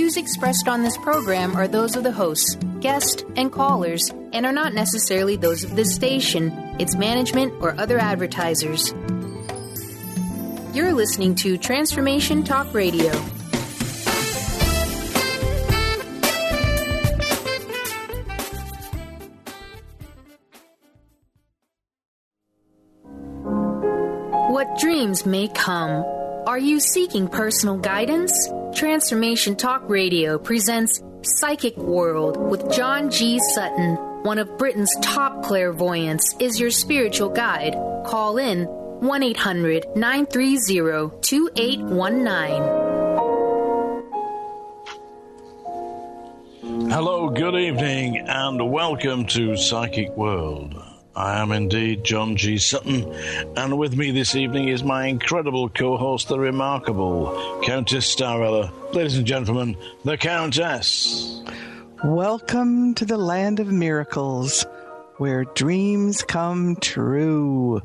views expressed on this program are those of the hosts, guests, and callers, and are not necessarily those of this station, its management, or other advertisers. You're listening to Transformation Talk Radio. What dreams may come. Are you seeking personal guidance? Transformation Talk Radio presents Psychic World with John G. Sutton. One of Britain's top clairvoyants is your spiritual guide. Call in 1-800-930-2819. Hello, good evening, and welcome to Psychic World. I am indeed John G. Sutton, and with me this evening is my incredible co-host, the remarkable Countess Starella. Ladies and gentlemen, the Countess. Welcome to the land of miracles, where dreams come true.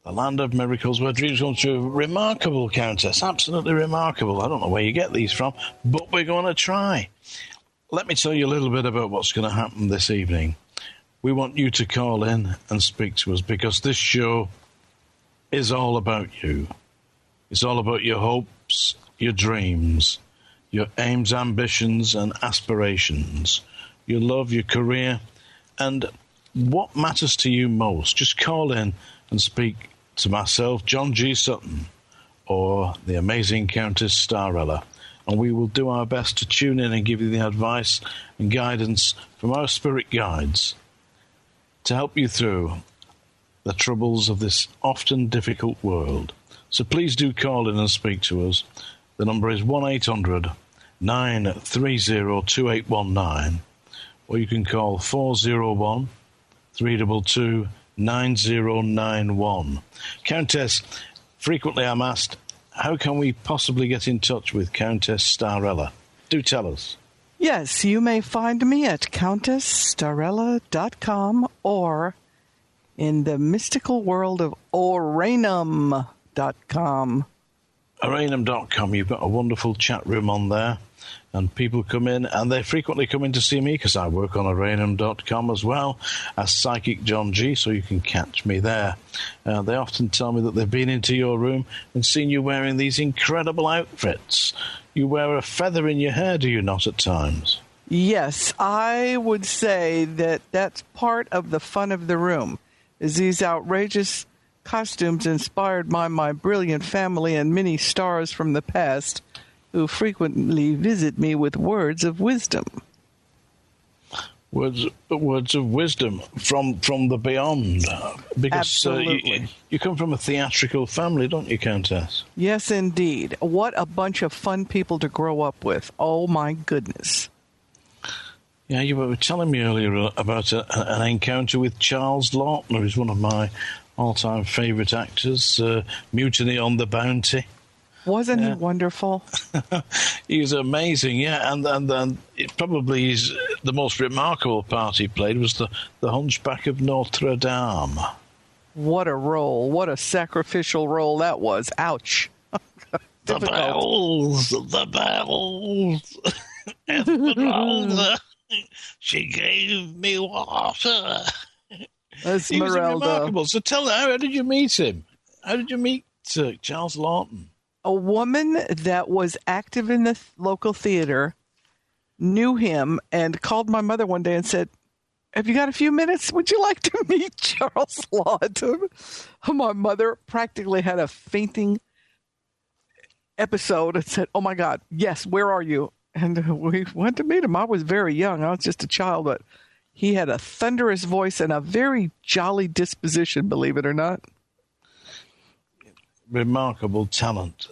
The land of miracles, where dreams come true. Remarkable, Countess, absolutely remarkable. I don't know where you get these from, but we're going to try. Let me tell you a little bit about what's going to happen this evening. We want you to call in and speak to us because this show is all about you. It's all about your hopes, your dreams, your aims, ambitions, and aspirations, your love, your career, and what matters to you most. Just call in and speak to myself, John G. Sutton, or the amazing Countess Starella, and we will do our best to tune in and give you the advice and guidance from our spirit guides to help you through the troubles of this often difficult world. So please do call in and speak to us. The number is 1-800-930-2819, or you can call 401-322-9091. Countess, frequently I'm asked, how can we possibly get in touch with Countess Starella? Do tell us. Yes, you may find me at CountessStarella.com or in the mystical world of Oranum.com. Oranum.com, you've got a wonderful chat room on there, and people come in, and they frequently come in to see me because I work on Oranum.com as well as Psychic John G, so you can catch me there. They often tell me that they've been into your room and seen you wearing these incredible outfits. You wear a feather in your hair, do you not, at times? Yes, I would say that that's part of the fun of the room, is these outrageous costumes inspired by my brilliant family and many stars from the past who frequently visit me with words of wisdom. Words of wisdom from the beyond. Because you come from a theatrical family, don't you, Countess? Yes, indeed. What a bunch of fun people to grow up with. Oh, my goodness. Yeah, you were telling me earlier about an encounter with Charles Laughton, who's one of my all-time favourite actors, Mutiny on the Bounty. Wasn't he wonderful? He's amazing, yeah. And it probably is the most remarkable part he played was the Hunchback of Notre Dame. What a role. What a sacrificial role that was. Ouch. The bells. Esmeralda. She gave me water. Esmeralda. He was remarkable. So tell her, how did you meet him? How did you meet Charles Laughton? A woman that was active in the local theater knew him and called my mother one day and said, "Have you got a few minutes? Would you like to meet Charles Laughton?" My mother practically had a fainting episode and said, "Oh, my God, yes, where are you?" And we went to meet him. I was very young. I was just a child, but he had a thunderous voice and a very jolly disposition, believe it or not. Remarkable talent.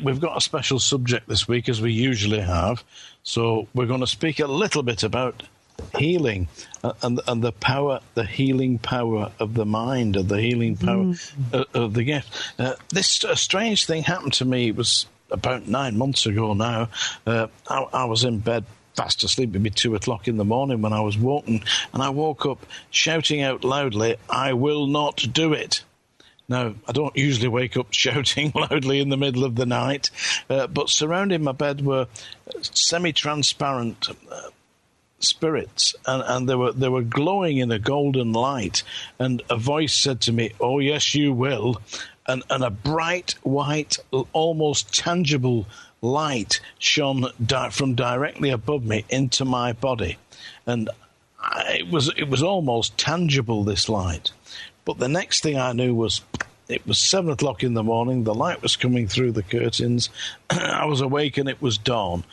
We've got a special subject this week, as we usually have, so we're going to speak a little bit about healing and the power, the healing power of the mind, and the healing power of the gift. This strange thing happened to me. It was about 9 months ago now. I was in bed fast asleep, maybe 2 o'clock in the morning when I was woken, and I woke up shouting out loudly, "I will not do it." Now, I don't usually wake up shouting loudly in the middle of the night, but surrounding my bed were semi-transparent spirits, and they were glowing in a golden light, and a voice said to me, "Oh, yes, you will," and a bright, white, almost tangible light shone from directly above me into my body, and it was almost tangible, this light. But the next thing I knew was it was 7 o'clock in the morning, the light was coming through the curtains, I was awake and it was dawn.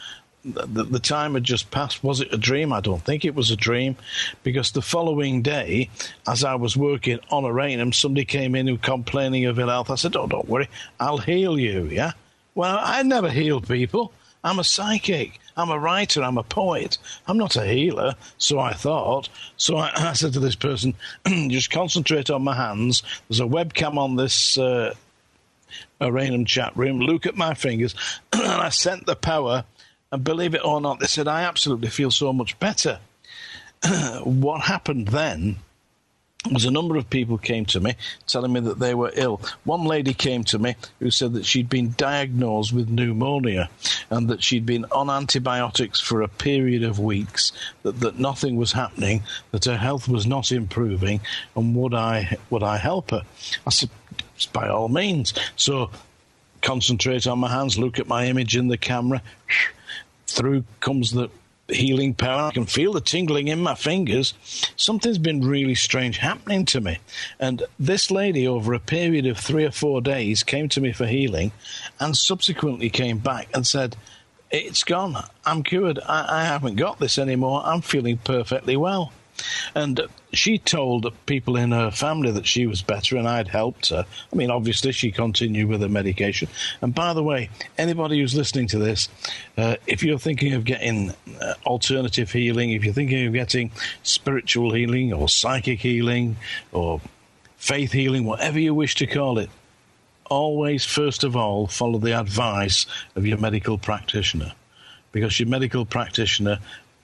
The time had just passed. Was it a dream? I don't think it was a dream, because the following day, as I was working on Arranham, somebody came in who complaining of ill health. I said, "Oh, don't worry, I'll heal you, yeah?" Well, I never heal people. I'm a psychic. I'm a writer. I'm a poet. I'm not a healer, so I thought. So I said to this person, just concentrate on my hands. There's a webcam on this Arranham chat room. Look at my fingers. And I sent the power. And believe it or not, they said, I absolutely feel so much better. What happened then was a number of people came to me telling me that they were ill. One lady came to me who said that she'd been diagnosed with pneumonia and that she'd been on antibiotics for a period of weeks, that nothing was happening, that her health was not improving, and would I help her? I said, by all means. So concentrate on my hands, look at my image in the camera. Through comes the healing power. I can feel the tingling in my fingers. Something's been really strange happening to me. And this lady, over a period of 3 or 4 days, came to me for healing and subsequently came back and said, "It's gone. I'm cured. I haven't got this anymore. I'm feeling perfectly well." And she told people in her family that she was better and I'd helped her. I mean, obviously, she continued with her medication. And by the way, anybody who's listening to this, if you're thinking of getting alternative healing, if you're thinking of getting spiritual healing or psychic healing or faith healing, whatever you wish to call it, always, first of all, follow the advice of your medical practitioner, because your medical practitioner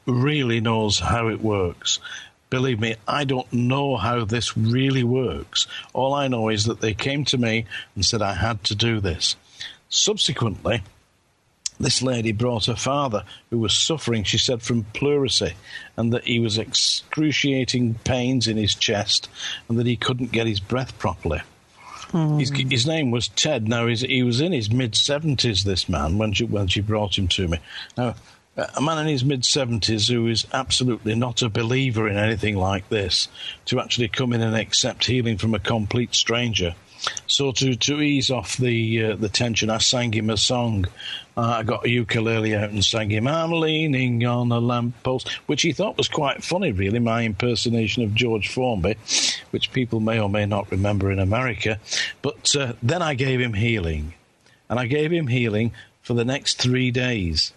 really knows how it works. Believe me, I don't know how this really works. All I know is that they came to me and said I had to do this. Subsequently, this lady brought her father, who was suffering, she said, from pleurisy, and that he was excruciating pains in his chest and that he couldn't get his breath properly. His name was Ted. Now, he was in his mid-70s, this man, when she brought him to me. Now, a man in his mid-70s who is absolutely not a believer in anything like this, to actually come in and accept healing from a complete stranger. So to ease off the tension, I sang him a song. I got a ukulele out and sang him, "I'm leaning on a lamppost," which he thought was quite funny, really, my impersonation of George Formby, which people may or may not remember in America. But then I gave him healing. And I gave him healing for the next 3 days.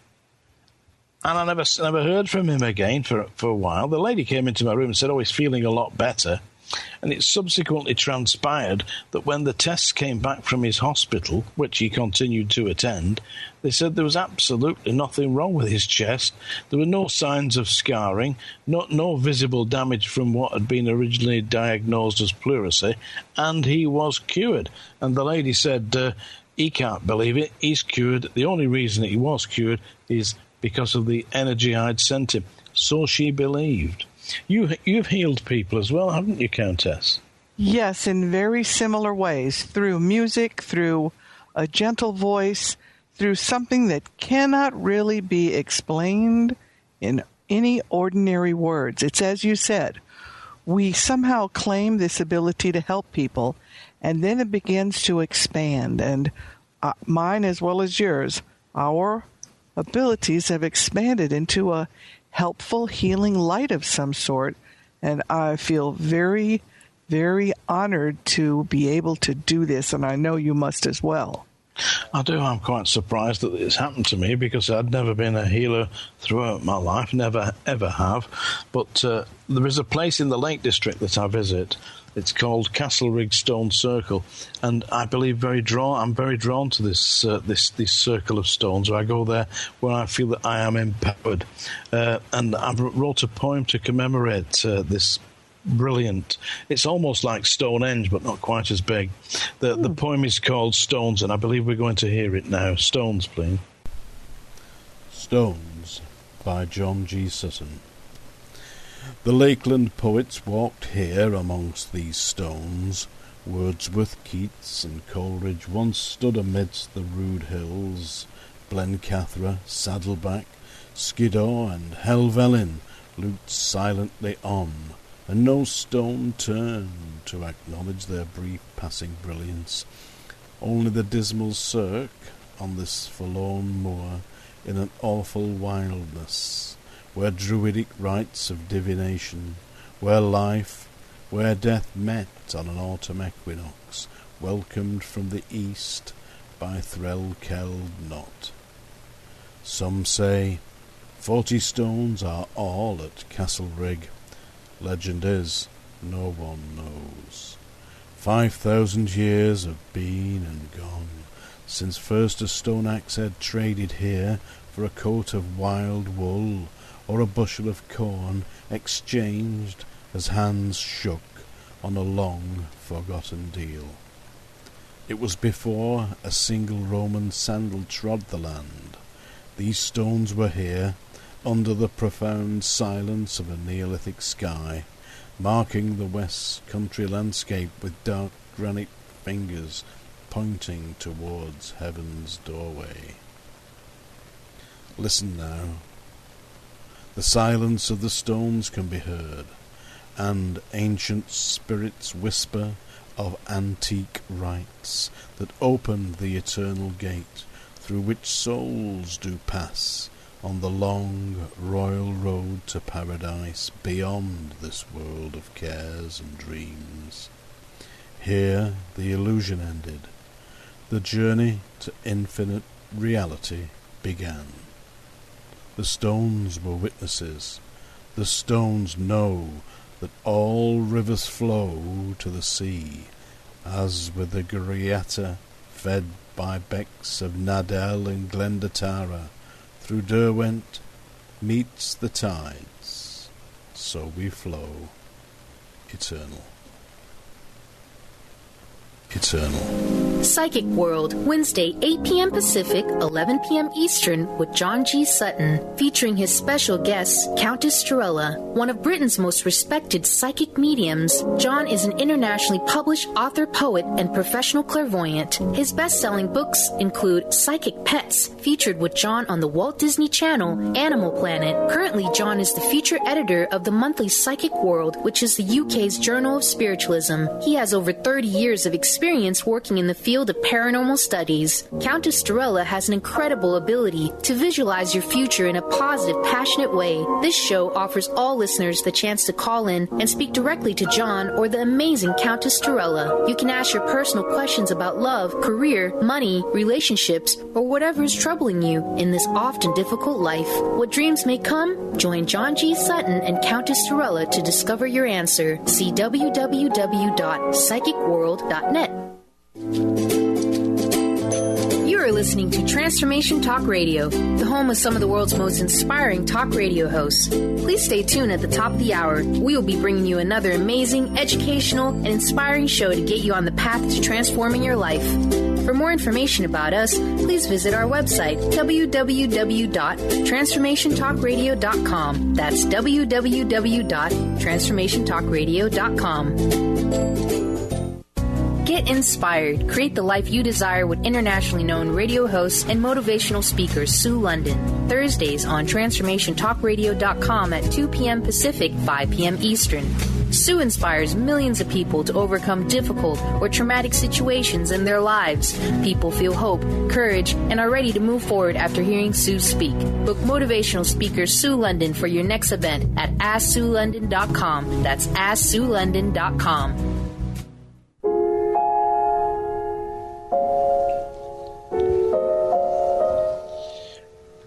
And I never heard from him again for a while. The lady came into my room and said, "Oh, he's feeling a lot better." And it subsequently transpired that when the tests came back from his hospital, which he continued to attend, they said there was absolutely nothing wrong with his chest. There were no signs of scarring, no visible damage from what had been originally diagnosed as pleurisy, and he was cured. And the lady said, he can't believe it, he's cured. The only reason he was cured is because of the energy I'd sent him. So she believed. You've healed people as well, haven't you, Countess? Yes, in very similar ways, through music, through a gentle voice, through something that cannot really be explained in any ordinary words. It's as you said, we somehow claim this ability to help people, and then it begins to expand. And mine as well as yours, our abilities have expanded into a helpful, healing light of some sort. And I feel very, very honored to be able to do this, and I know you must as well. I do. I'm quite surprised that it's happened to me, because I'd never been a healer throughout my life, never, ever have. But there is a place in the Lake District that I visit. It's called Castlerig Stone Circle, and I believe I'm very drawn to this circle of stones. I go there where I feel that I am empowered, and I wrote a poem to commemorate this brilliant. It's almost like Stonehenge, but not quite as big. The poem is called Stones, and I believe we're going to hear it now. Stones, please. Stones by John G. Sutton. The Lakeland poets walked here amongst these stones. Wordsworth, Keats, and Coleridge once stood amidst the rude hills. Blencathra, Saddleback, Skiddaw, and Helvellyn looked silently on, and no stone turned to acknowledge their brief passing brilliance. Only the dismal cirque on this forlorn moor, in an awful wildness, where druidic rites of divination, where life, where death met on an autumn equinox, welcomed from the east by threll-kelled knot. Some say 40 stones are all at Castlerig. Legend is, no one knows. 5,000 years have been and gone since first a stone axe head traded here for a coat of wild wool or a bushel of corn, exchanged as hands shook on a long forgotten deal. It was before a single Roman sandal trod the land. These stones were here, under the profound silence of a Neolithic sky, marking the west country landscape with dark granite fingers pointing towards heaven's doorway. Listen now. The silence of the stones can be heard, and ancient spirits whisper of antique rites that opened the eternal gate through which souls do pass on the long royal road to paradise beyond this world of cares and dreams. Here the illusion ended. The journey to infinite reality began. The stones were witnesses. The stones know that all rivers flow to the sea, as with the Greater, fed by becks of Nadell and Glendatara, through Derwent meets the tides, so we flow, eternal. Eternal. Psychic World, Wednesday, 8 p.m. Pacific, 11 p.m. Eastern, with John G. Sutton, featuring his special guest, Countess Torella, one of Britain's most respected psychic mediums. John is an internationally published author, poet, and professional clairvoyant. His best-selling books include Psychic Pets, featured with John on the Walt Disney Channel, Animal Planet. Currently, John is the feature editor of the monthly Psychic World, which is the UK's Journal of Spiritualism. He has over 30 years of experience working in the field of paranormal studies. Countess Torella has an incredible ability to visualize your future in a positive, passionate way. This show offers all listeners the chance to call in and speak directly to John or the amazing Countess Torella. You can ask your personal questions about love, career, money, relationships, or whatever is troubling you in this often difficult life. What dreams may come? Join John G. Sutton and Countess Torella to discover your answer. See www.psychicworld.net. You are listening to Transformation Talk Radio, the home of some of the world's most inspiring talk radio hosts. Please stay tuned at the top of the hour. We will be bringing you another amazing, educational, and inspiring show to get you on the path to transforming your life. For more information about us, please visit our website, www.transformationtalkradio.com. That's www.transformationtalkradio.com. Get inspired. Create the life you desire with internationally known radio hosts and motivational speaker Sue London. Thursdays on TransformationTalkRadio.com at 2 p.m. Pacific, 5 p.m. Eastern. Sue inspires millions of people to overcome difficult or traumatic situations in their lives. People feel hope, courage, and are ready to move forward after hearing Sue speak. Book motivational speaker Sue London for your next event at AskSueLondon.com. That's AskSueLondon.com.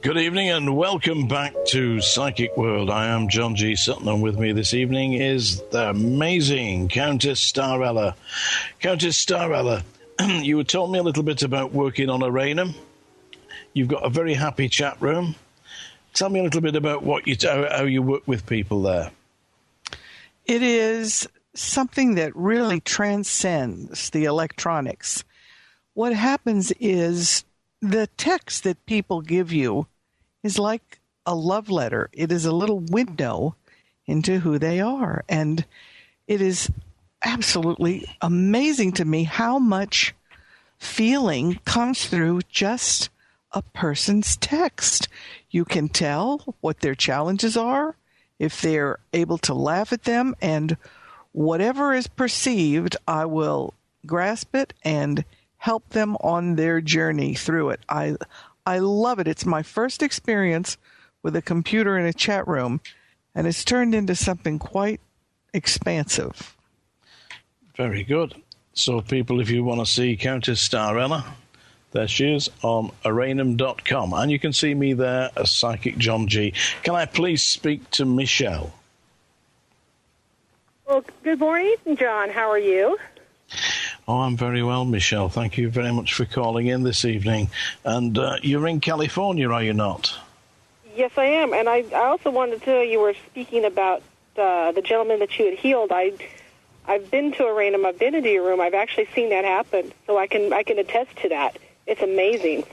Good evening and welcome back to Psychic World. I am John G. Sutton, and with me this evening is the amazing Countess Torella. Countess Torella, you were telling me a little bit about working on Aranum. You've got a very happy chat room. Tell me a little bit about how you work with people there. It is something that really transcends the electronics. What happens is the text that people give you is like a love letter. It is a little window into who they are. And it is absolutely amazing to me how much feeling comes through just a person's text. You can tell what their challenges are, if they're able to laugh at them, and whatever is perceived, I will grasp it and help them on their journey through it. I love it. It's my first experience with a computer in a chat room, and it's turned into something quite expansive. Very good. So, people, if you want to see Countess Starella, there she is on aranum.com, and you can see me there as Psychic John G. Can I please speak to Michelle? Well, good morning, John. How are you? Oh, I'm very well, Michelle. Thank you very much for calling in this evening. And you're in California, are you not? Yes, I am. And I also wanted to tell you were speaking about the gentleman that you had healed. I've been to Aranum. I've been into your room. I've actually seen that happen, so I can attest to that. It's amazing.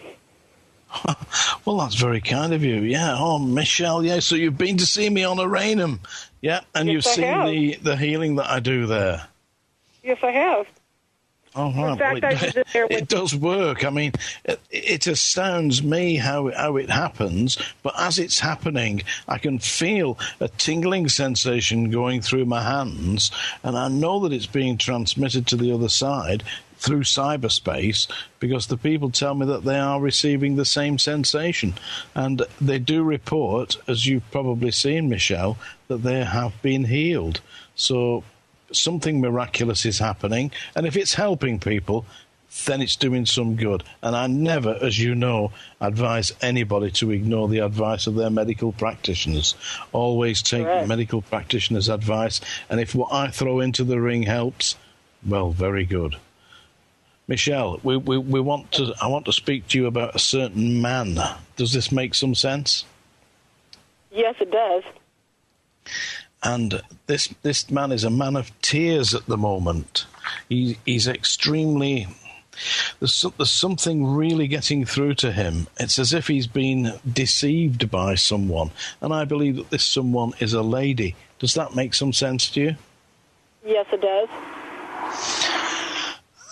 Well, that's very kind of you. Yeah. Oh, Michelle, yeah. So you've been to see me on Aranum. Yeah, and yes, you've seen the healing that I do there. Yes, I have. Oh, right. In fact, Well, it does work. I mean, it astounds me how it happens, but as it's happening, I can feel a tingling sensation going through my hands, and I know that it's being transmitted to the other side through cyberspace, because the people tell me that they are receiving the same sensation. And they do report, as you've probably seen, Michelle, that they have been healed. So something miraculous is happening, and if it's helping people, then it's doing some good. And I never, as you know, advise anybody to ignore the advice of their medical practitioners. Always take the medical practitioner's advice, and if what I throw into the ring helps, well, very good. Michelle, I want to speak to you about a certain man. Does this make some sense? Yes, it does. And this man is a man of tears at the moment. He's extremely... There's something really getting through to him. It's as if he's been deceived by someone. And I believe that this someone is a lady. Does that make some sense to you? Yes, it does.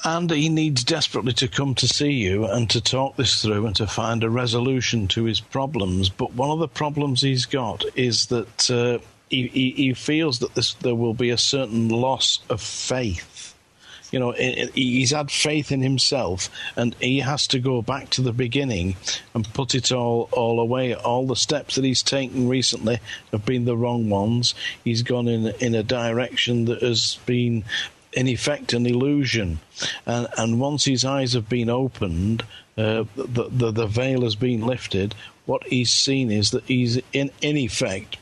And he needs desperately to come to see you and to talk this through and to find a resolution to his problems. But one of the problems he's got is that he feels that there will be a certain loss of faith. You know, he's had faith in himself, and he has to go back to the beginning and put it all away. All the steps that he's taken recently have been the wrong ones. He's gone in a direction that has been, in effect, an illusion. And once his eyes have been opened, the veil has been lifted, what he's seen is that he's, in effect,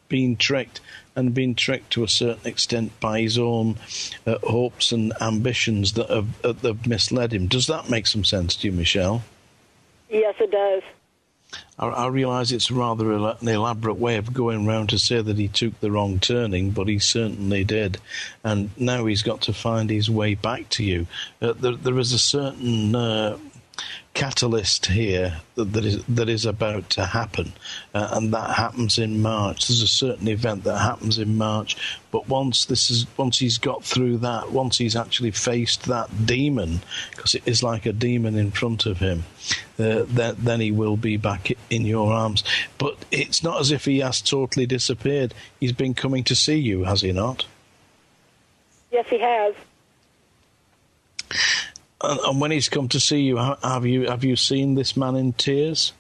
been tricked, and been tricked to a certain extent by his own hopes and ambitions that have misled him. Does that make some sense to you, Michelle? Yes, it does. I realise it's rather an elaborate way of going round to say that he took the wrong turning, but he certainly did. And now he's got to find his way back to you. There is a certain catalyst here that is about to happen, and that happens in March. There's a certain event that happens in March, but once he's got through that, once he's actually faced that demon, because it is like a demon in front of him, then he will be back in your arms. But it's not as if he has totally disappeared. He's been coming to see you, has he not? Yes, he has. And when he's come to see you, have you seen this man in tears?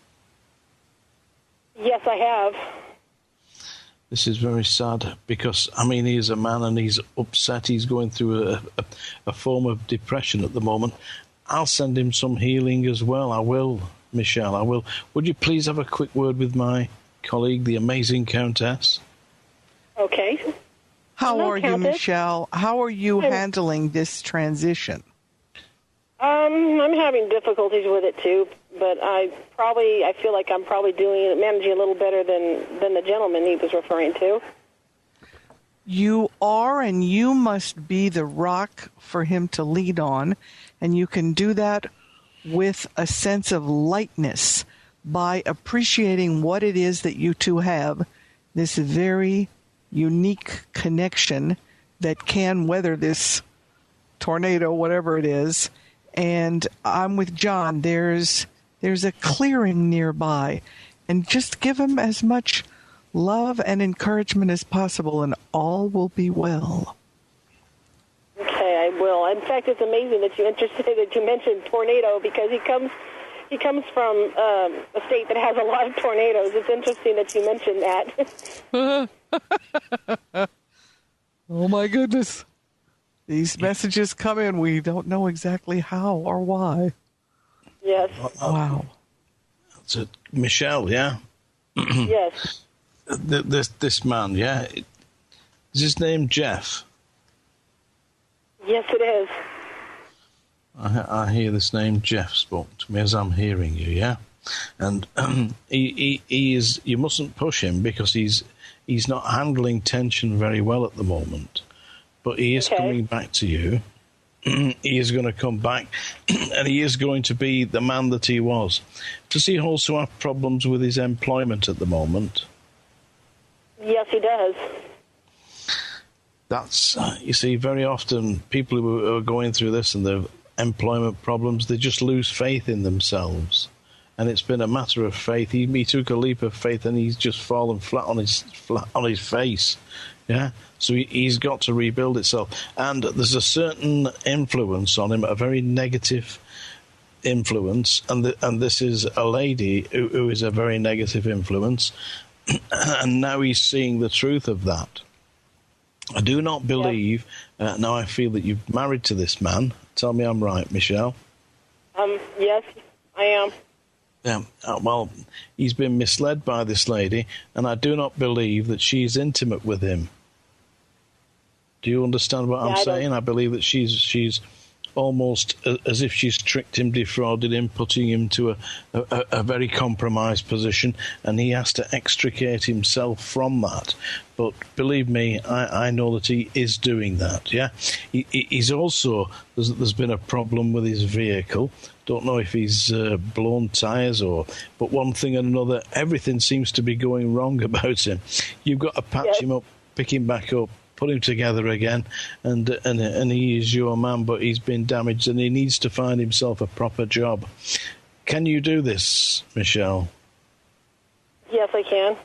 Yes, I have. This is very sad, because, I mean, he is a man and he's upset. He's going through a form of depression at the moment. I'll send him some healing as well. I will, Michelle, I will. Would you please have a quick word with my colleague, the amazing Countess? Okay. How Hello, are Countess. you, Michelle? How are you handling this transition? I'm having difficulties with it too, but I feel like I'm probably managing a little better than the gentleman he was referring to. You are and you must be the rock for him to lean on, and you can do that with a sense of lightness by appreciating what it is that you two have, this very unique connection that can weather this tornado, whatever it is. And I'm with John. There's a clearing nearby, and just give him as much love and encouragement as possible, and all will be well. Okay, I will. In fact, it's amazing that you mentioned tornado, because he comes from a state that has a lot of tornadoes. It's interesting that you mentioned that. Oh my goodness. These messages come in. We don't know exactly how or why. Yes. Wow. That's it. Michelle, yeah? Yes. This man, yeah? Is his name Jeff? Yes, it is. I hear this name Jeff spoke to me as I'm hearing you, yeah? And he is. You mustn't push him, because he's not handling tension very well at the moment. But he is coming back to you. He is going to come back, and he is going to be the man that he was. Does he also have problems with his employment at the moment? Yes, he does. That's, you see, very often people who are going through this and their employment problems, they just lose faith in themselves. And it's been a matter of faith. He took a leap of faith, and he's just fallen flat on his face. Yeah, so he's got to rebuild itself. And there's a certain influence on him, a very negative influence, and this is a lady who is a very negative influence. And now he's seeing the truth of that. I do not believe, now I feel that you've married to this man. Tell me I'm right, Michelle. Yes, I am. Yeah, well, he's been misled by this lady, and I do not believe that she's intimate with him. Do you understand what I'm saying? I believe that she's almost as if she's tricked him, defrauded him, putting him to a very compromised position, and he has to extricate himself from that. But believe me, I know that he is doing that, yeah? He's also, there's been a problem with his vehicle. Don't know if he's blown tyres but one thing and another, everything seems to be going wrong about him. You've got to patch him up, pick him back up, put him together again, and he is your man, but he's been damaged, and he needs to find himself a proper job. Can you do this, Michelle? Yes, I can.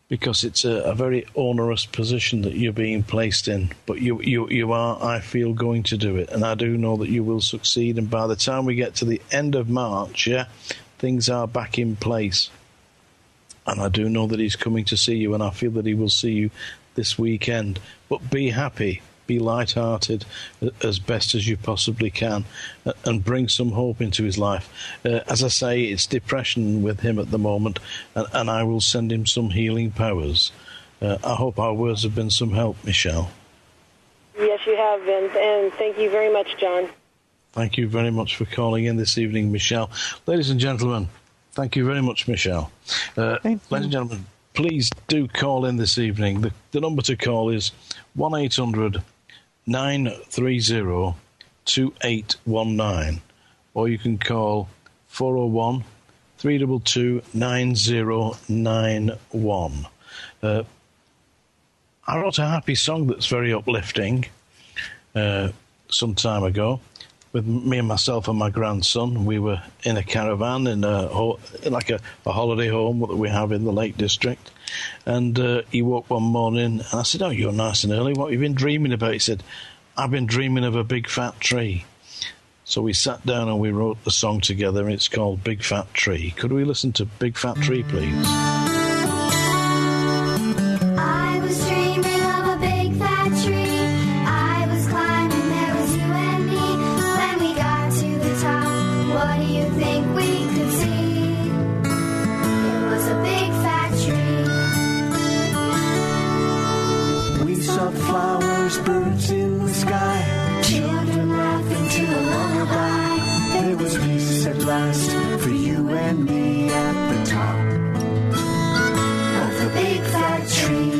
Because it's a very onerous position that you're being placed in, but you are, I feel, going to do it, and I do know that you will succeed, and by the time we get to the end of March, yeah, things are back in place. And I do know that he's coming to see you, and I feel that he will see you this weekend. But be happy, be light-hearted as best as you possibly can, and bring some hope into his life. As I say, it's depression with him at the moment, and I will send him some healing powers. I hope our words have been some help, Michelle. Yes, you have been, and thank you very much, John. Thank you very much for calling in this evening, Michelle. Ladies and gentlemen, thank you very much, Michelle. Ladies and gentlemen, please do call in this evening. The number to call is 1-800-930-2819, or you can call 401-322-9091. I wrote a happy song that's very uplifting some time ago. With me and myself and my grandson, we were in a caravan in a holiday home that we have in the Lake District. And he woke one morning, and I said, "Oh, you're nice and early. What have you been dreaming about?" He said, "I've been dreaming of a big fat tree." So we sat down and we wrote the song together, and it's called Big Fat Tree. Could we listen to Big Fat Tree, please? I was dreaming of a big fat tree. I was climbing, there was you and me. When we got to the top, what do you think we could see? It was a big fat tree. We saw flowers, birds in the sky, children laughing to a lullaby. There was peace at last for you and me at the top of the big fat tree.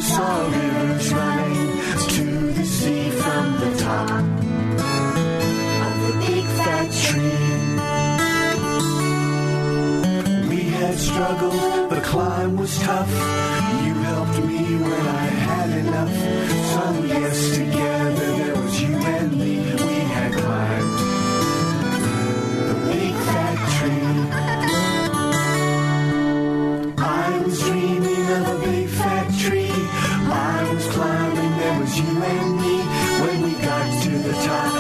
saw rivers running to the sea from the top of the big fat tree. We had struggled, the climb was tough. You helped me when I had enough. So yes, together there was you and me. We had climbed the big fat tree. I was dreaming of a big fat tree. I was climbing, there was you and me. When we got to the top,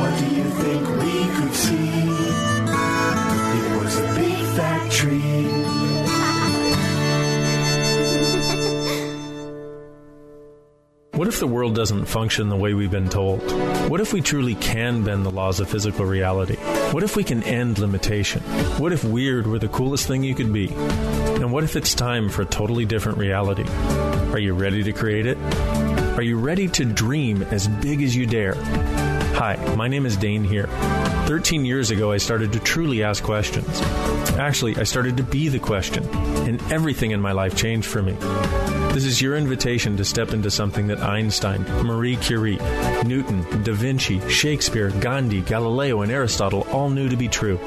what do you think we could see? It was a big fat tree. What if the world doesn't function the way we've been told? What if we truly can bend the laws of physical reality? What if we can end limitation? What if weird were the coolest thing you could be? And what if it's time for a totally different reality? Are you ready to create it? Are you ready to dream as big as you dare? Hi, my name is Dane here. 13 years ago, I started to truly ask questions. Actually, I started to be the question, and everything in my life changed for me. This is your invitation to step into something that Einstein, Marie Curie, Newton, Da Vinci, Shakespeare, Gandhi, Galileo, and Aristotle all knew to be true.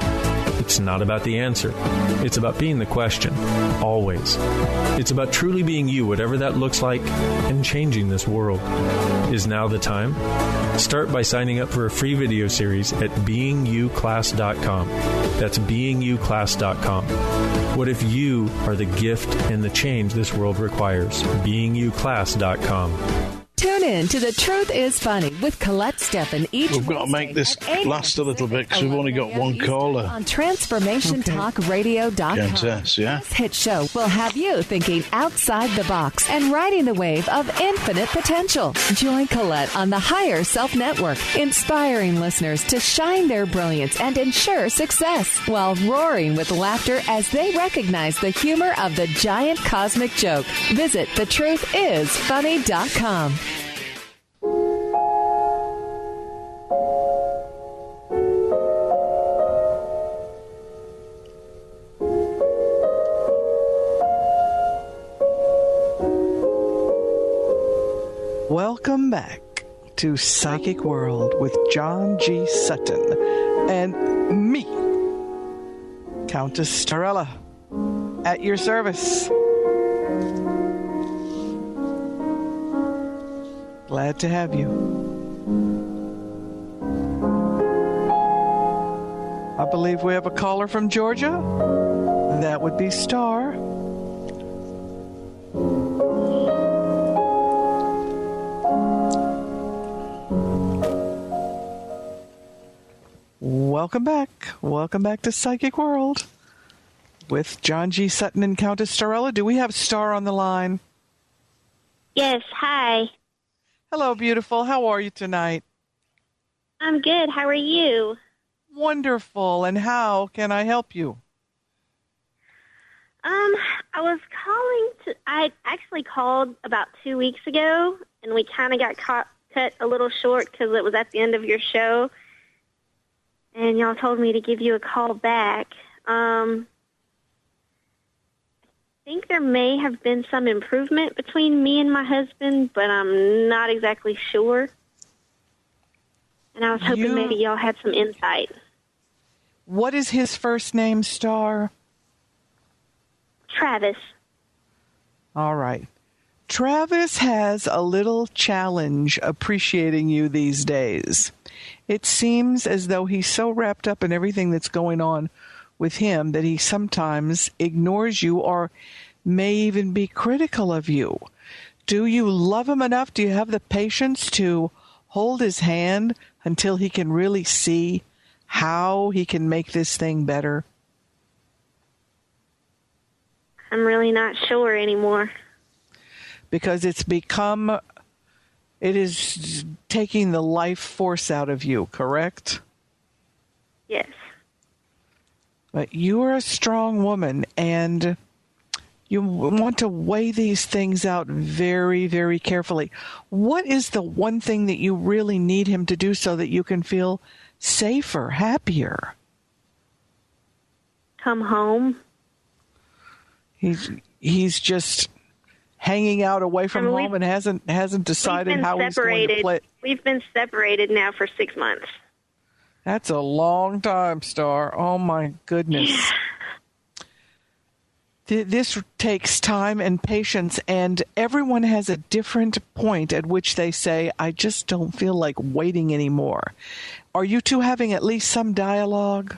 It's not about the answer. It's about being the question, always. It's about truly being you, whatever that looks like, and changing this world. Is now the time? Start by signing up for a free video series at beingyouclass.com. That's beingyouclass.com. What if you are the gift and the change this world requires? beingyouclass.com. Tune in to The Truth is Funny with Colette Steffen each We've got to make this last a little bit because we've only got one caller. On TransformationTalkRadio.com. Countess, yeah? This hit show will have you thinking outside the box and riding the wave of infinite potential. Join Colette on the Higher Self Network, inspiring listeners to shine their brilliance and ensure success while roaring with laughter as they recognize the humor of the giant cosmic joke. Visit thetruthisfunny.com. Welcome back to Psychic World with John G. Sutton and me, Countess Starella, at your service. Glad to have you. I believe we have a caller from Georgia. That would be Star. Welcome back. Welcome back to Psychic World with John G. Sutton and Countess Starella. Do we have Star on the line? Yes, hi. Hello, beautiful. How are you tonight? I'm good. How are you? Wonderful. And how can I help you? I was I actually called about 2 weeks ago, and we kind of got cut a little short because it was at the end of your show. And y'all told me to give you a call back. I think there may have been some improvement between me and my husband, but I'm not exactly sure. And I was hoping maybe y'all had some insight. What is his first name, Star? Travis. All right. Travis has a little challenge appreciating you these days. It seems as though he's so wrapped up in everything that's going on with him that he sometimes ignores you or may even be critical of you. Do you love him enough? Do you have the patience to hold his hand until he can really see how he can make this thing better? I'm really not sure anymore. Because it is taking the life force out of you, correct? Yes. But you are a strong woman, and you want to weigh these things out very, very carefully. What is the one thing that you really need him to do so that you can feel safer, happier? Come home. He's just hanging out away from home and hasn't decided how he's going to play. We've been separated now for 6 months. That's a long time, Star. Oh, my goodness. This takes time and patience, and everyone has a different point at which they say, I just don't feel like waiting anymore. Are you two having at least some dialogue?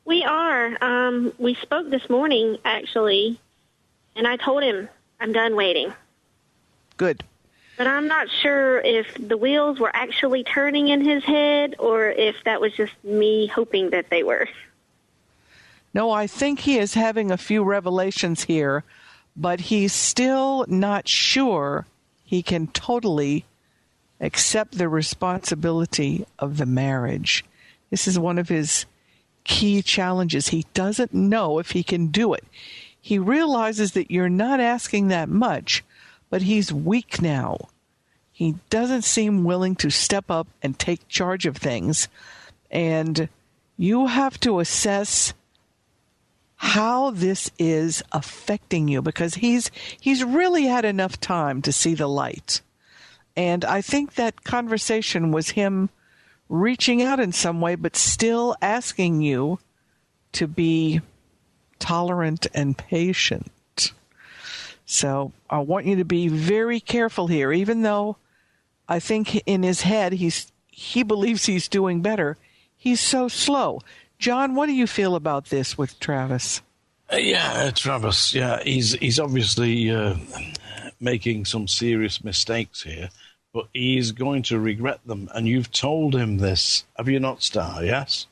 We are. We spoke this morning, actually, and I told him I'm done waiting. Good. But I'm not sure if the wheels were actually turning in his head or if that was just me hoping that they were. No, I think he is having a few revelations here, but he's still not sure he can totally accept the responsibility of the marriage. This is one of his key challenges. He doesn't know if he can do it. He realizes that you're not asking that much, but he's weak now. He doesn't seem willing to step up and take charge of things. And you have to assess how this is affecting you, because he's really had enough time to see the light. And I think that conversation was him reaching out in some way, but still asking you to be tolerant and patient. So I want you to be very careful here, even though I think in his head he believes he's doing better. He's so slow. John, what do you feel about this with Travis? Travis. Yeah, he's obviously making some serious mistakes here, but he's going to regret them. And you've told him this, have you not, Star? Yes,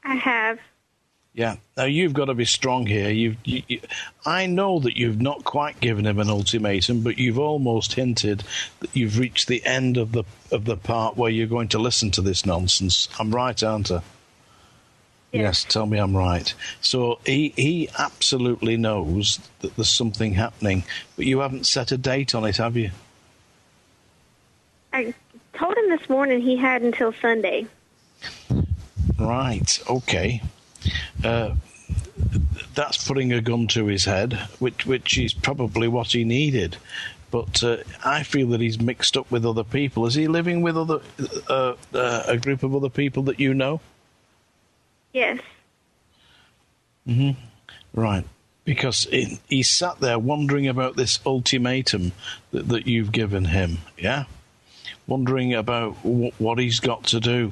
I have. Yeah. Now you've got to be strong here. I know that you've not quite given him an ultimatum, but you've almost hinted that you've reached the end of the part where you're going to listen to this nonsense. I'm right, aren't I? Yes, tell me I'm right. So he absolutely knows that there's something happening, but you haven't set a date on it, have you? I told him this morning he had until Sunday. Right, okay. That's putting a gun to his head, which is probably what he needed. But I feel that he's mixed up with other people. Is he living with a group of other people that you know? Yes. Mm-hmm. Right. Because he sat there wondering about this ultimatum that you've given him, yeah? Wondering about what he's got to do.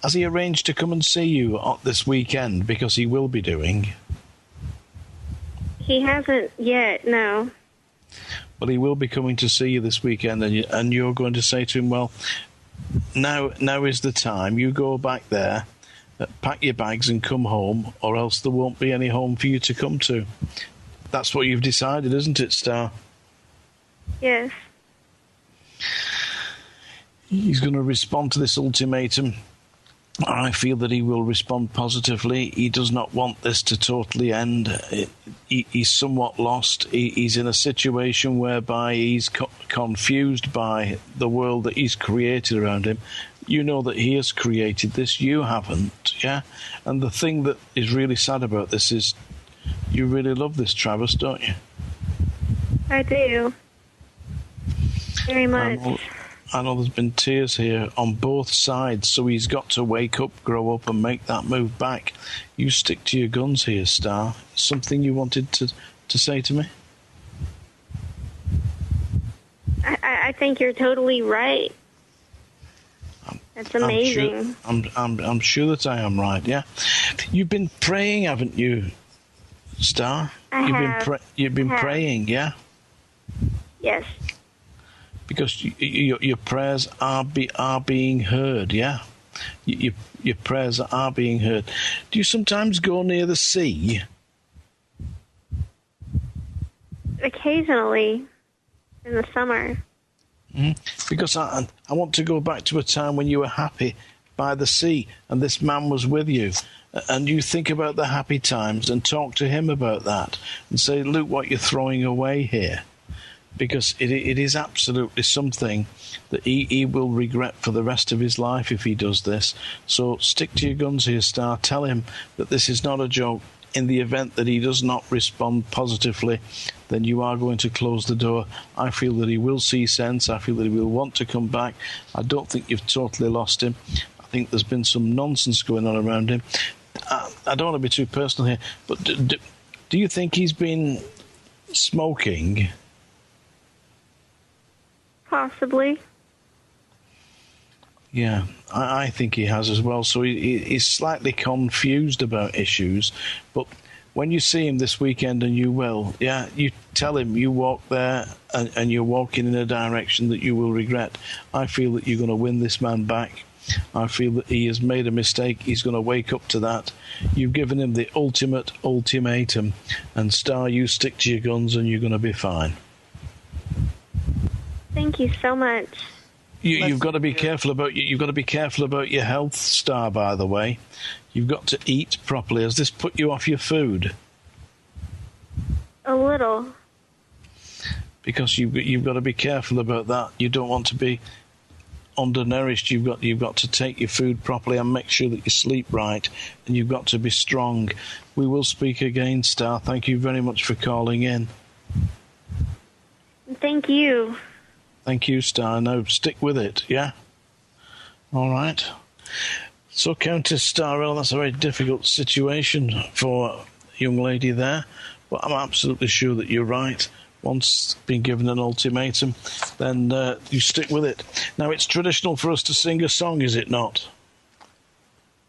Has he arranged to come and see you this weekend? Because he will be doing. He hasn't yet, no. But he will be coming to see you this weekend, and you're going to say to him, well, now is the time. You go back there. Pack your bags and come home, or else there won't be any home for you to come to. That's what you've decided, isn't it, Star? Yes. He's going to respond to this ultimatum. I feel that he will respond positively. He does not want this to totally end. He's somewhat lost. He's in a situation whereby he's confused by the world that he's created around him. You know that he has created this. You haven't, yeah? And the thing that is really sad about this is you really love this, Travis, don't you? I do. Very much. I know there's been tears here on both sides, so he's got to wake up, grow up, and make that move back. You stick to your guns here, Star. Something you wanted to say to me? I think you're totally right. That's amazing. I'm sure that I am right, yeah? You've been praying, haven't you, Star? You've been praying, yeah? Yes. Because your prayers are being heard, yeah? Your prayers are being heard. Do you sometimes go near the sea? Occasionally, in the summer. Because I want to go back to a time when you were happy by the sea and this man was with you. And you think about the happy times and talk to him about that and say, look what you're throwing away here. Because it is absolutely something that he will regret for the rest of his life if he does this. So stick to your guns here, Star. Tell him that this is not a joke. in the event that he does not respond positively, then you are going to close the door. I feel that he will see sense. I feel that he will want to come back. I don't think you've totally lost him. I think there's been some nonsense going on around him. I don't want to be too personal here, but do you think he's been smoking? Possibly. Yeah, I think he has as well. So he's slightly confused about issues. But when you see him this weekend, and you will, you tell him you walk there and you're walking in a direction that you will regret. I feel that you're going to win this man back. I feel that he has made a mistake. He's going to wake up to that. You've given him the ultimate ultimatum. And Star, you stick to your guns and you're going to be fine. Thank you so much. You've got to be careful about you've got to be careful about your health, Star. By the way, you've got to eat properly. Has this put you off your food? A little. Because you've got to be careful about that. You don't want to be undernourished. You've got to take your food properly and make sure that you sleep right. And you've got to be strong. We will speak again, Star. Thank you very much for calling in. Thank you. Thank you, Star. Now, stick with it, yeah? All right. So, Countess Starrell, that's a very difficult situation for a young lady there, but I'm absolutely sure that you're right. Once been given an ultimatum, then you stick with it. Now, it's traditional for us to sing a song, is it not?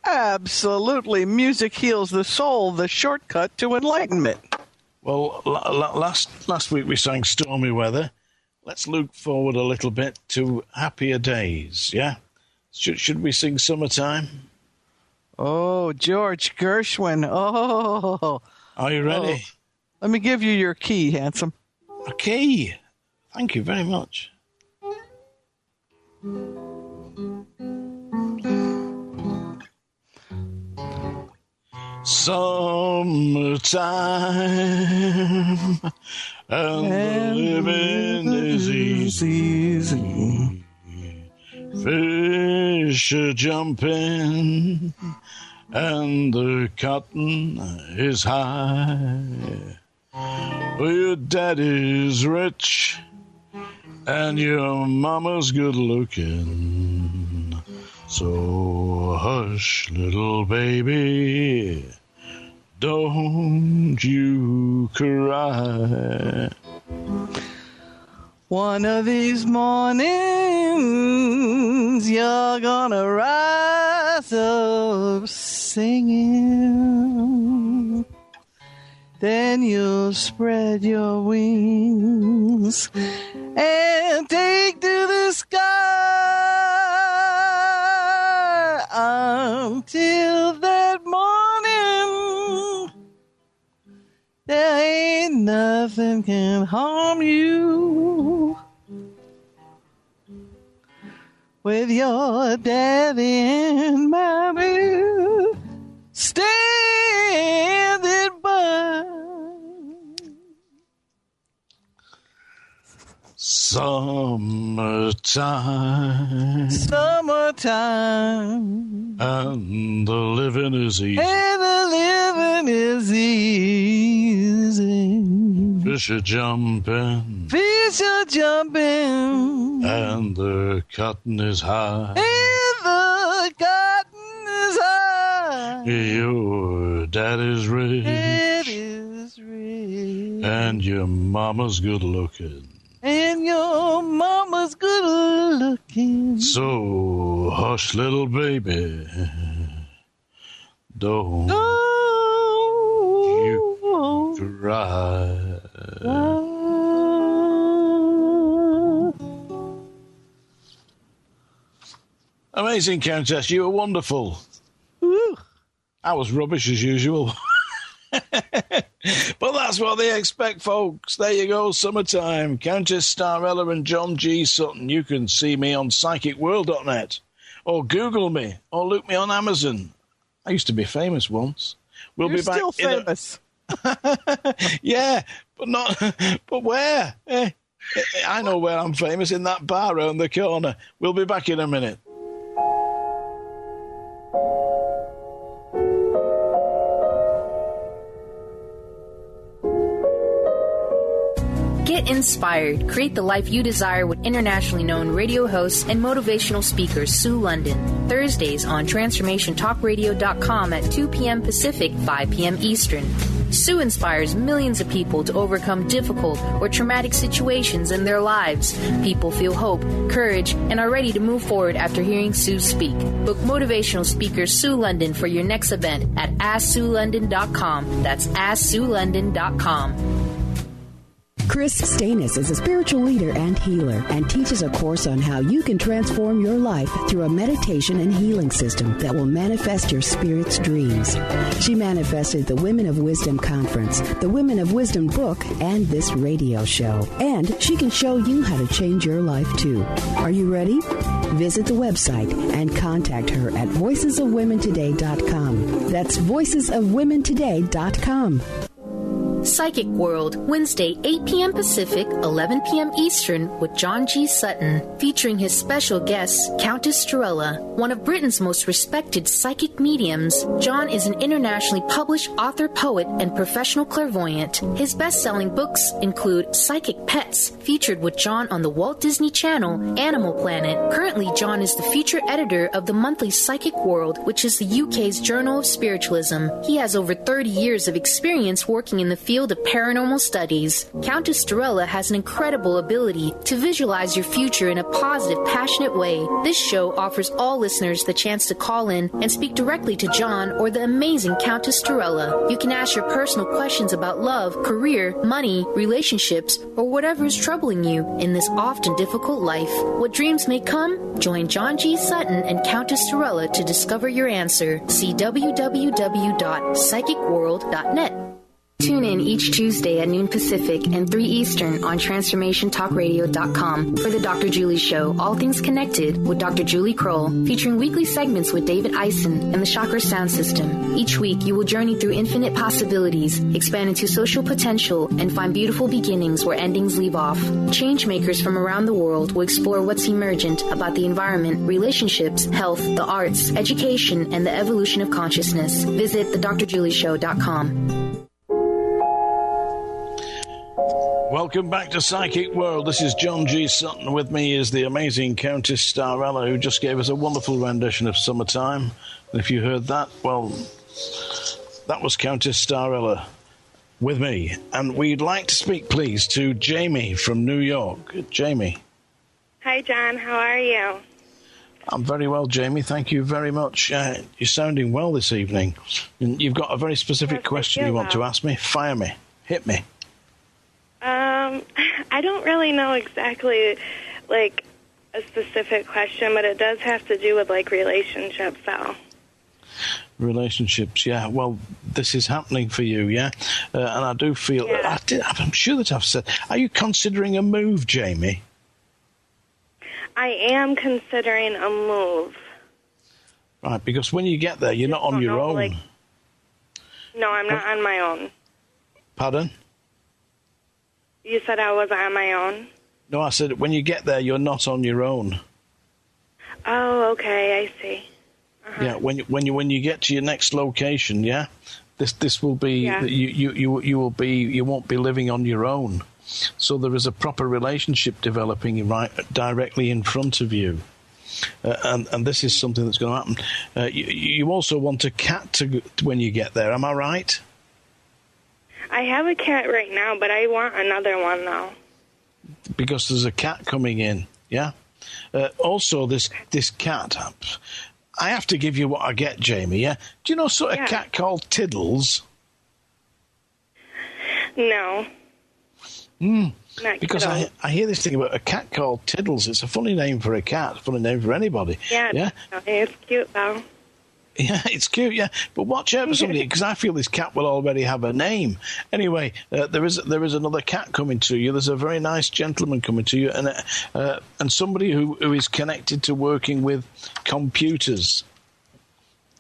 Absolutely. Music heals the soul, the shortcut to enlightenment. Well, last week we sang Stormy Weather. Let's look forward a little bit to happier days, yeah? Should we sing Summertime? Oh, George Gershwin. Oh. Are you ready? Oh. Let me give you your key, handsome. A key? Thank you very much. Summertime and the living is easy. Fish are jumping and the cotton is high. Well, your daddy's rich and your mama's good looking. So hush, little baby, don't you cry. One of these mornings you're gonna rise up singing. Then you'll spread your wings and take to the sky until that morning. There ain't nothing can harm you with your daddy and mommy standing by. Summertime, summertime, and the living is easy. And the living is easy. Fish are jumping, fish are jumping, and the cotton is high. And the cotton is high. Your daddy's rich, It is rich, and your mama's good looking. And your mama's good looking. So hush, little baby, don't you cry. Amazing, Countess. You were wonderful. Woo. I was rubbish as usual. But that's what they expect, folks. There you go, Summertime. Countess Starella and John G. Sutton. You can see me on psychicworld.net, or Google me, or look me on Amazon. I used to be famous once. We'll You're be back still famous. Yeah, but not. But where? I know where I'm famous, in that bar round the corner. We'll be back in a minute. Get inspired. Create the life you desire with internationally known radio hosts and motivational speaker Sue London. Thursdays on TransformationTalkRadio.com at 2 p.m. Pacific, 5 p.m. Eastern. Sue inspires millions of people to overcome difficult or traumatic situations in their lives. People feel hope, courage, and are ready to move forward after hearing Sue speak. Book motivational speaker Sue London for your next event at AskSueLondon.com. That's AskSueLondon.com. Chris Stanis is a spiritual leader and healer and teaches a course on how you can transform your life through a meditation and healing system that will manifest your spirit's dreams. She manifested the Women of Wisdom Conference, the Women of Wisdom book, and this radio show. And she can show you how to change your life too. Are you ready? Visit the website and contact her at voicesofwomentoday.com. That's voicesofwomentoday.com. Psychic World, Wednesday, 8 p.m. Pacific, 11 p.m. Eastern, with John G. Sutton, featuring his special guest, Countess Torella, one of Britain's most respected psychic mediums. John is an internationally published author, poet, and professional clairvoyant. His best-selling books include Psychic Pets, featured with John on the Walt Disney Channel, Animal Planet. Currently, John is the feature editor of the monthly Psychic World, which is the UK's Journal of Spiritualism. He has over 30 years of experience working in the field of paranormal studies. Countess Torella has an incredible ability to visualize your future in a positive, passionate way. This show offers all listeners the chance to call in and speak directly to John or the amazing Countess Torella. You can ask your personal questions about love, career, money, relationships, or whatever is troubling you in this often difficult life. What dreams may come? Join John G. Sutton and Countess Torella to discover your answer. See www.psychicworld.net. Tune in each Tuesday at noon Pacific and 3 Eastern on TransformationTalkRadio.com for the Dr. Julie Show, All Things Connected with Dr. Julie Kroll, featuring weekly segments with David Eisen and the Chakra Sound System. Each week, you will journey through infinite possibilities, expand into social potential, and find beautiful beginnings where endings leave off. Changemakers from around the world will explore what's emergent about the environment, relationships, health, the arts, education, and the evolution of consciousness. Visit thedrjulieshow.com. Welcome back to Psychic World. This is John G. Sutton. With me is the amazing Countess Starella, who just gave us a wonderful rendition of Summertime. And if you heard that, well, that was Countess Starella with me. And we'd like to speak, please, to Jamie from New York. Jamie. Hi, John. How are you? I'm very well, Jamie. Thank you very much. You're sounding well this evening. And you've got a very specific question you want to ask me. Fire me. Hit me. I don't really know exactly, like, a specific question, but it does have to do with, like, relationships, though. Relationships, yeah. Well, this is happening for you, yeah? And I do feel... Yeah. I'm sure that I've said... Are you considering a move, Jamie? I am considering a move. Right, because when you get there, you're not on your own. No, I'm not on my own. Pardon? You said I wasn't on my own? No, I said when you get there, you're not on your own. Oh, okay, I see. Uh-huh. Yeah, when you get to your next location, yeah, this will be you won't be living on your own. So there is a proper relationship developing right directly in front of you. And this is something that's going to happen. You also want a cat to when you get there. Am I right? I have a cat right now, but I want another one now. Because there's a cat coming in, yeah? Also, this cat, I have to give you what I get, Jamie, yeah? Do you know a cat called Tiddles? No. Because I hear this thing about a cat called Tiddles. It's a funny name for a cat, a funny name for anybody. Yeah? It's cute, though. Yeah, it's cute, yeah. But watch out for somebody, because I feel this cat will already have a name. Anyway, there is another cat coming to you. There's a very nice gentleman coming to you, and somebody who is connected to working with computers.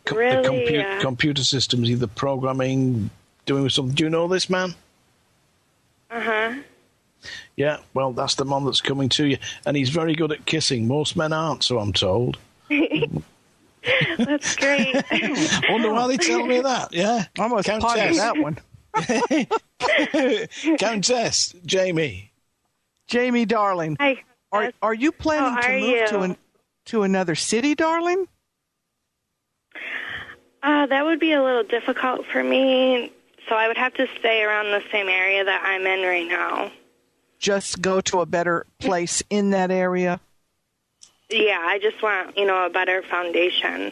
Really? Computer systems, either programming, doing something. Do you know this man? Uh-huh. Yeah, well, that's the man that's coming to you. And he's very good at kissing. Most men aren't, so I'm told. That's great. I wonder why they tell me that, yeah? I almost potted that one. Countess, Jamie, Jamie, darling. Hi. Are you planning to move to another city, darling? That would be a little difficult for me, so I would have to stay around the same area that I'm in right now. Just go to a better place in that area? Yeah, I just want, a better foundation.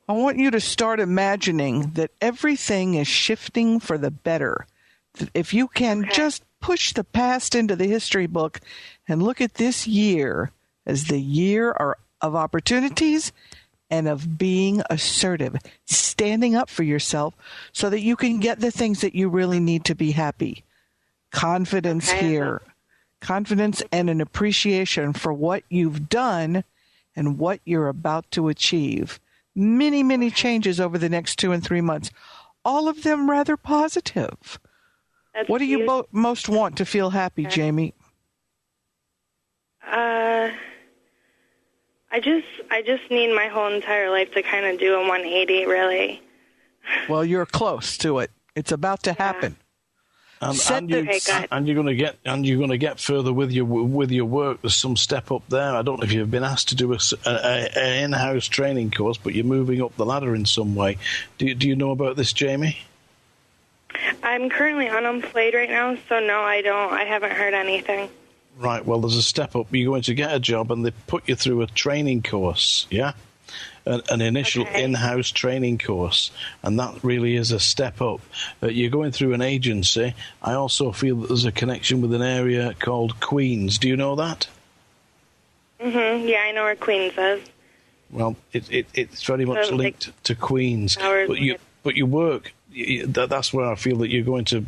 I want you to start imagining that everything is shifting for the better. If you can just push the past into the history book and look at this year as the year of opportunities and of being assertive, standing up for yourself so that you can get the things that you really need to be happy. Confidence here. Confidence and an appreciation for what you've done and what you're about to achieve. Many, many changes over the next 2 and 3 months. All of them rather positive. What do you most want to feel happy, Jamie? I just need my whole entire life to kind of do a 180, really. Well, you're close to it. It's about to happen. And you're going to get further with your work. There's some step up there. I don't know if you've been asked to do an in-house training course, but you're moving up the ladder in some way. Do you know about this, Jamie? I'm currently unemployed right now, so no, I don't. I haven't heard anything. Right. Well, there's a step up. You're going to get a job, and they put you through a training course. Yeah. An initial in-house training course, and that really is a step up. You're going through an agency. I also feel that there's a connection with an area called Queens. Do you know that? Mm-hmm. Yeah, I know where Queens is. Well, it's very much linked to Queens. But you work. That's where I feel that you're going to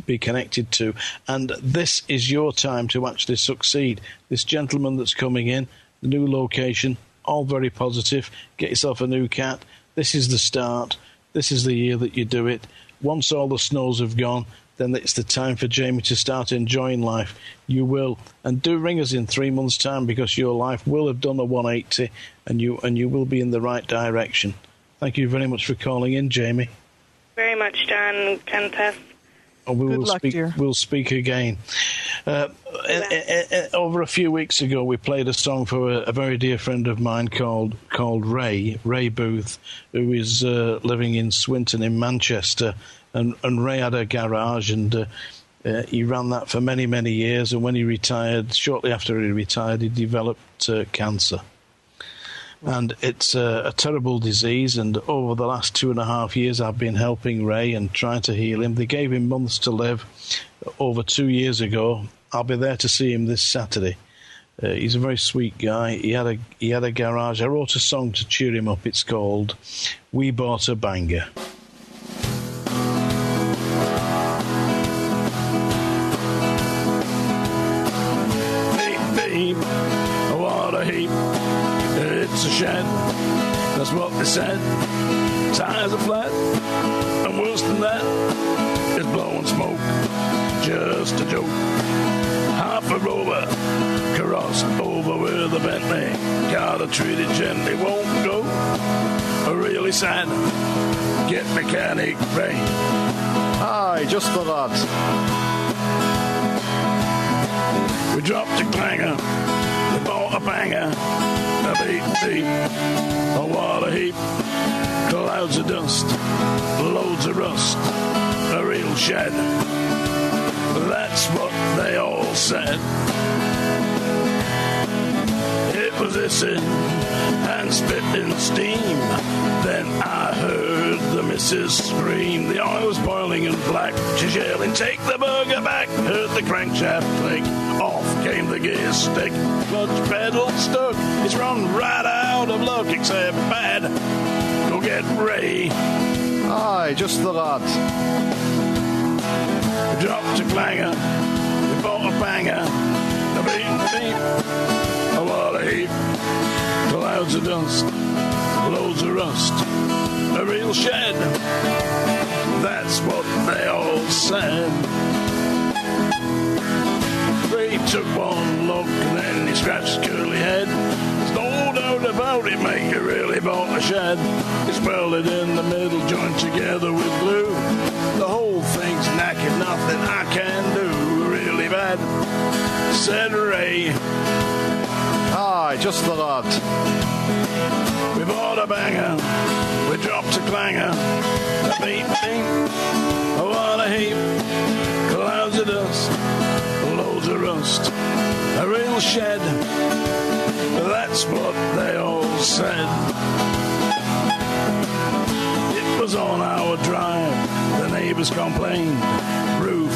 be connected to. And this is your time to actually succeed. This gentleman that's coming in, the new location, all very positive. Get yourself a new cat. This is the start. This is the year that you do it. Once all the snows have gone, then it's the time for Jamie to start enjoying life. You will. And do ring us in 3 months' time, because your life will have done a 180 and you will be in the right direction. Thank you very much for calling in, Jamie. Very much, John and Kenteth. We'll speak again. Over a few weeks ago, we played a song for a very dear friend of mine called Ray Booth, who is living in Swinton in Manchester. And Ray had a garage, and he ran that for many, many years. And when he retired, shortly after he retired, he developed cancer. And it's a terrible disease, and over the last 2.5 years I've been helping Ray and trying to heal him. They gave him months to live over 2 years ago. I'll be there to see him this Saturday. He's a very sweet guy. He had a garage. I wrote a song to cheer him up. It's called We Bought a Banger. Beep, beep, what a heap. It's a shed, that's what they said. Tires are flat, and worse than that, it's blowing smoke. Just a joke. Half a rover, crossed over with a Bentley. Gotta treat it gently, won't go. Really sad. Get mechanic Ray. Aye, just the lads. We dropped a clanger, we bought a banger. A beep, beep, a what a heap. Clouds of dust, loads of rust, a real shed. That's what they all said. It was hissing and spitting steam. Then I heard the missus scream. The oil was boiling and black. She's yelling, take the burger back. Heard the crankshaft click. Off came the gear stick. Clutch pedal stuck. It's run right out of luck, except bad. Go get Ray. Aye, just the lads. We dropped a clanger. We bought a banger. A beep, beep. A what a heap. Clouds of dust. Loads of rust. A real shed. That's what they all said. Ray took one look and then he scratched his curly head. There's no doubt about it, mate, you really bought a shed. It's welded in the middle, joined together with glue. The whole thing's knackered, nothing I can do. Really bad. shed, said Ray. Aye, just the lad. We bought a banger, we dropped a clanger, a beat, oh what a heap, clouds of dust, loads of rust, a real shed, that's what they all said. It was on our drive, the neighbours complained, roof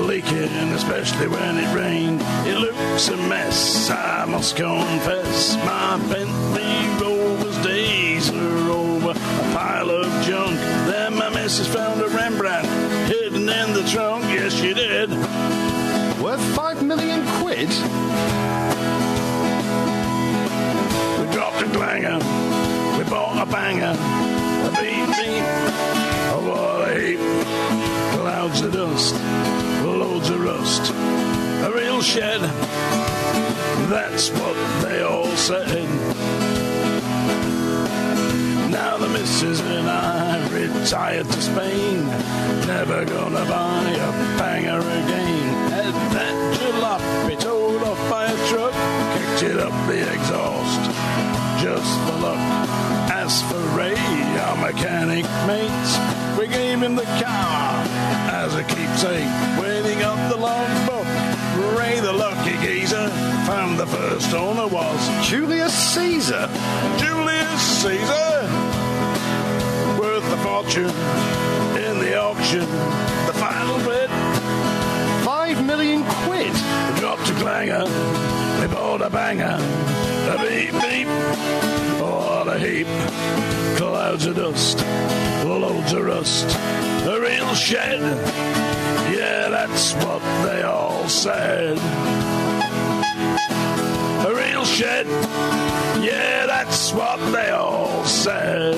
leaking, especially when it rained. It looks a mess, I must confess. My Bentley Rover's days are over, a pile of junk. Then my missus found a Rembrandt hidden in the trunk. Yes, she did. Worth £5 million? We dropped a clanger, we bought a banger, a beep beep, oh what a heap, clouds of dust, loads of rust, a real shed, that's what they all said. Now the missus and I retired to Spain, never gonna buy a banger again. Had that jalopy towed off by a truck, kicked it up the exhaust, just for luck. As for Ray, our mechanic mate, we gave him the car as a keepsake. When he got the logbook, Ray the lucky geezer found the first owner was Julius Caesar. Julius Caesar, worth a fortune in the auction. The final bid, £5 million? We dropped a clanger, we bought a banger, a beep beep, what a heap, clouds of dust, loads of rust, a real shed, yeah, that's what they all said. A real shed, yeah, that's what they all said.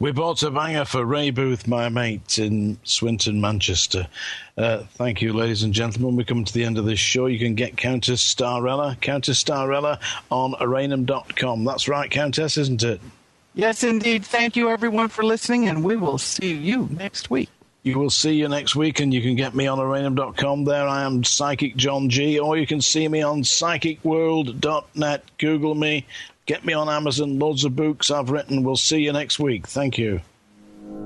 We bought a banger for Ray Booth, my mate, in Swinton, Manchester. Thank you, ladies and gentlemen. We come to the end of this show. You can get Countess Starella on Arainham.com. That's right, Countess, isn't it? Yes, indeed. Thank you, everyone, for listening, and we will see you next week. You will see you next week, and you can get me on Arainham.com. There I am, Psychic John G, or you can see me on psychicworld.net. Google me. Get me on Amazon. Loads of books I've written. We'll see you next week. Thank you.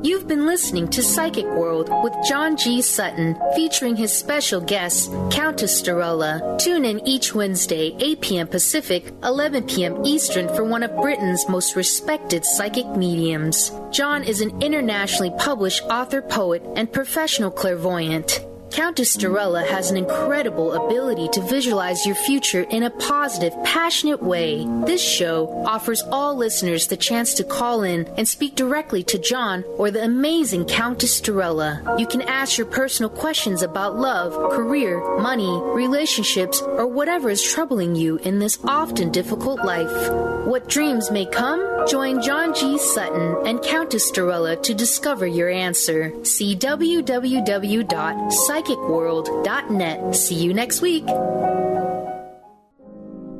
You've been listening to Psychic World with John G. Sutton, featuring his special guest, Countess Starella. Tune in each Wednesday, 8 p.m. Pacific, 11 p.m. Eastern, for one of Britain's most respected psychic mediums. John is an internationally published author, poet, and professional clairvoyant. Countess Starella has an incredible ability to visualize your future in a positive, passionate way. This show offers all listeners the chance to call in and speak directly to John or the amazing Countess Starella. You can ask your personal questions about love, career, money, relationships, or whatever is troubling you in this often difficult life. What dreams may come? Join John G. Sutton and Countess Starella to discover your answer. See www.psychicworld.net. See you next week.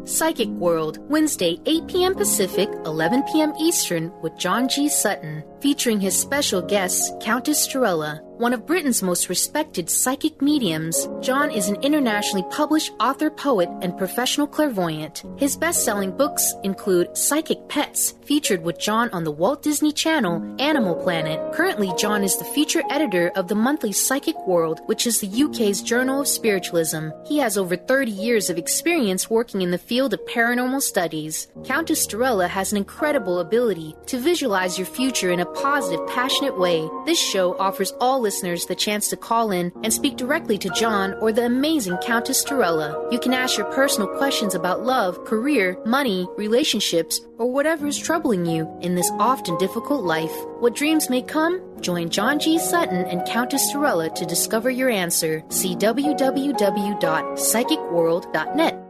Psychic World, Wednesday, 8 p.m. Pacific, 11 p.m. Eastern, with John G. Sutton, featuring his special guest, Countess Starella. One of Britain's most respected psychic mediums, John is an internationally published author, poet, and professional clairvoyant. His best-selling books include Psychic Pets, featured with John on the Walt Disney Channel, Animal Planet. Currently, John is the feature editor of the monthly Psychic World, which is the UK's Journal of Spiritualism. He has over 30 years of experience working in the field of paranormal studies. Countess Starella has an incredible ability to visualize your future in a positive, passionate way. This show offers all listeners the chance to call in and speak directly to John or the amazing Countess Starella. You can ask your personal questions about love, career, money, relationships, or whatever is troubling you in this often difficult life. What dreams may come? Join John G. Sutton and Countess Starella to discover your answer. See www.psychicworld.net.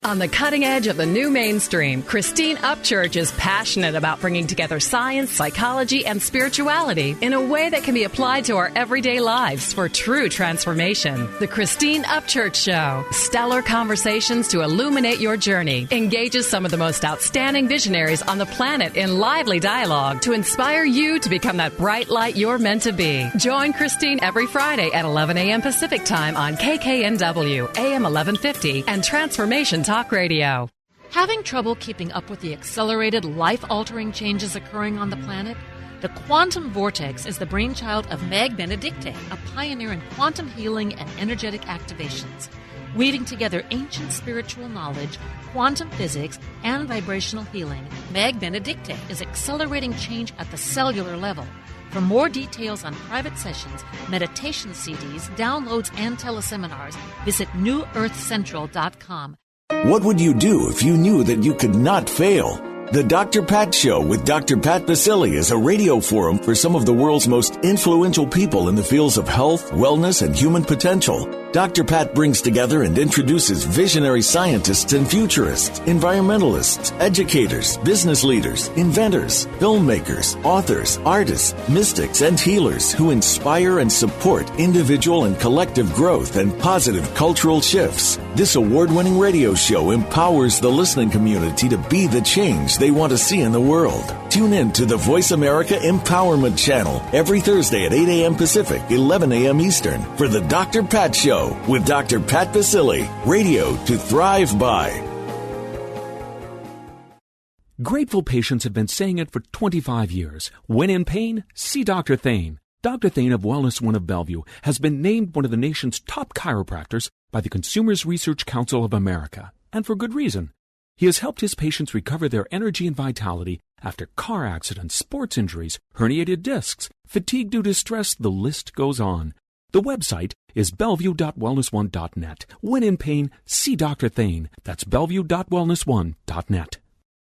On the cutting edge of the new mainstream, Christine Upchurch is passionate about bringing together science, psychology, and spirituality in a way that can be applied to our everyday lives for true transformation. The Christine Upchurch Show, stellar conversations to illuminate your journey, engages some of the most outstanding visionaries on the planet in lively dialogue to inspire you to become that bright light you're meant to be. Join Christine every Friday at 11 a.m. Pacific Time on KKNW, AM 1150, and Transformation Talk Radio. Having trouble keeping up with the accelerated, life-altering changes occurring on the planet? The quantum vortex is the brainchild of Meg Benedicte, a pioneer in quantum healing and energetic activations. Weaving together ancient spiritual knowledge, quantum physics, and vibrational healing, Meg Benedicte is accelerating change at the cellular level. For more details on private sessions, meditation CDs, downloads, and teleseminars, visit newearthcentral.com. What would you do if you knew that you could not fail? The Dr. Pat Show with Dr. Pat Basili is a radio forum for some of the world's most influential people in the fields of health, wellness, and human potential. Dr. Pat brings together and introduces visionary scientists and futurists, environmentalists, educators, business leaders, inventors, filmmakers, authors, artists, mystics, and healers who inspire and support individual and collective growth and positive cultural shifts. This award-winning radio show empowers the listening community to be the change they want to see in the world. Tune in to the Voice America Empowerment Channel every Thursday at 8 a.m. Pacific, 11 a.m. Eastern for the Dr. Pat Show with Dr. Pat Basili. Radio to thrive by. Grateful patients have been saying it for 25 years. When in pain, see Dr. Thane. Dr. Thane of Wellness One of Bellevue has been named one of the nation's top chiropractors by the Consumers Research Council of America, and for good reason. He has helped his patients recover their energy and vitality after car accidents, sports injuries, herniated discs, fatigue due to stress, the list goes on. The website is bellevue.wellness1.net. When in pain, see Dr. Thane. That's bellevue.wellness1.net.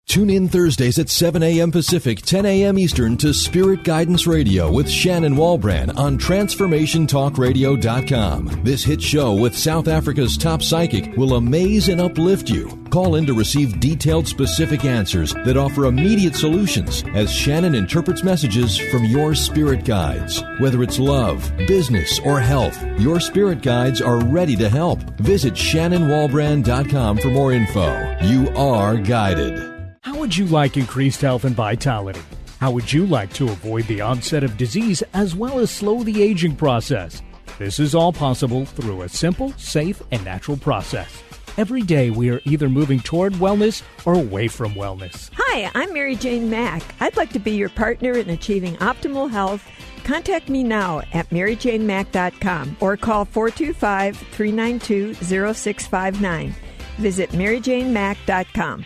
Tune in Thursdays at 7 a.m. Pacific, 10 a.m. Eastern to Spirit Guidance Radio with Shannon Walbrand on TransformationTalkRadio.com. This hit show with South Africa's top psychic will amaze and uplift you. Call in to receive detailed, specific answers that offer immediate solutions as Shannon interprets messages from your spirit guides. Whether it's love, business, or health, your spirit guides are ready to help. Visit ShannonWalbrand.com for more info. You are guided. How would you like increased health and vitality? How would you like to avoid the onset of disease as well as slow the aging process? This is all possible through a simple, safe, and natural process. Every day we are either moving toward wellness or away from wellness. Hi, I'm Mary Jane Mack. I'd like to be your partner in achieving optimal health. Contact me now at maryjanemack.com or call 425-392-0659. Visit maryjanemack.com.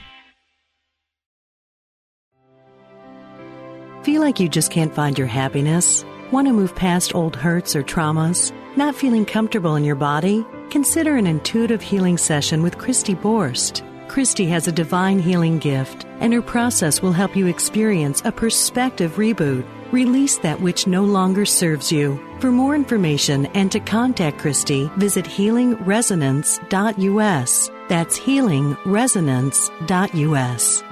Feel like you just can't find your happiness? Want to move past old hurts or traumas? Not feeling comfortable in your body? Consider an intuitive healing session with Christy Borst. Christy has a divine healing gift, and her process will help you experience a perspective reboot. Release that which no longer serves you. For more information and to contact Christy, visit healingresonance.us. That's healingresonance.us.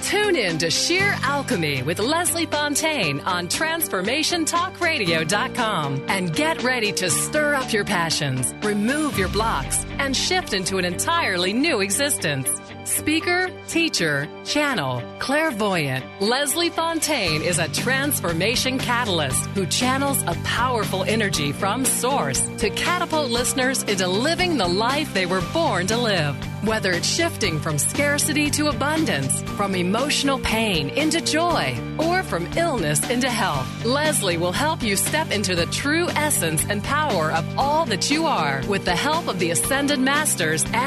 Tune in to Sheer Alchemy with Leslie Fontaine on TransformationTalkRadio.com and get ready to stir up your passions, remove your blocks, and shift into an entirely new existence. Speaker, teacher, channel, clairvoyant, Leslie Fontaine is a transformation catalyst who channels a powerful energy from Source to catapult listeners into living the life they were born to live. Whether it's shifting from scarcity to abundance, from emotional pain into joy, or from illness into health, Leslie will help you step into the true essence and power of all that you are with the help of the Ascended Masters and